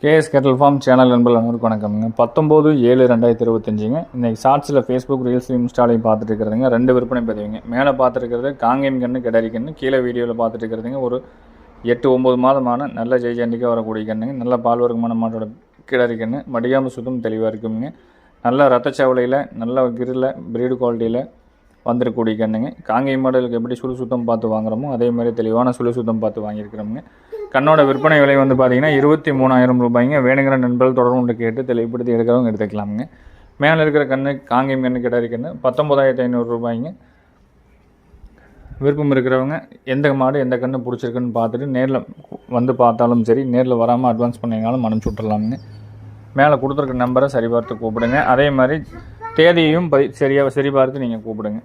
KS கேட்டல் form channel நண்பர்கள் அனைவருக்கும் வணக்கம்ங்க. 19/7/2025ங்க. இன்றைக்கி ஷார்ட்ஸில் ஃபேஸ்புக் ரீல்ஸ் இன்ஸ்டாலையும் பார்த்துட்டு இருக்கிறதுங்க. 2 விற்பனை பதிவுங்க. மேலே பார்த்துருக்கிறது காங்கேயம் கன்று கிடாரி கன்று, கீழே வீடியோவில் பார்த்துட்டு இருக்கிறதுங்க ஒரு 8-9 மாதமான நல்ல ஜெய்ஜாண்டிக்காக வரக்கூடிய கண்ணுங்க. நல்ல பால் வர்க்கமான மாட்டோட கிடாரி கன்று, மடியாமல் சுத்தம் தெளிவாக இருக்குங்க. நல்ல ரத்தச்சாவலையில் நல்ல கிரில் பிரீடு குவாலிட்டியில் வந்துருக்கூடிய கண்ணுங்க. காங்கேயம் மாடலுக்கு எப்படி சுழி சுத்தம் பார்த்து வாங்குறோமோ அதே மாதிரி தெளிவான சுழி சுத்தம் பார்த்து வாங்கியிருக்கிறோமுங்க. கண்ணோட விற்பனை விலை வந்து பார்த்திங்கன்னா 23,000 ரூபாய்ங்க. வேணுங்கிற நண்பர்கள் தொடர்பு கேட்டு தெளிவுபடுத்தி எடுக்கிறவங்க எடுத்துக்கலாமுங்க. மேலே இருக்கிற கன்று காங்கேயம் கன்று கிடாரி கன்று 19,500 ரூபாய்ங்க. விருப்பம் இருக்கிறவங்க எந்த மாடு எந்த கன்று பிடிச்சிருக்குன்னு பார்த்துட்டு நேரில் வந்து பார்த்தாலும் சரி, நேரில் வராமல் அட்வான்ஸ் பண்ணிங்கனாலும் அனுப்பிச்சி விட்டுறலாமுங்க. மேலே கொடுத்துருக்க நம்பரை சரி பார்த்து கூப்பிடுங்க. அதே மாதிரி தேதியையும் சரி பார்த்து நீங்கள் கூப்பிடுங்க.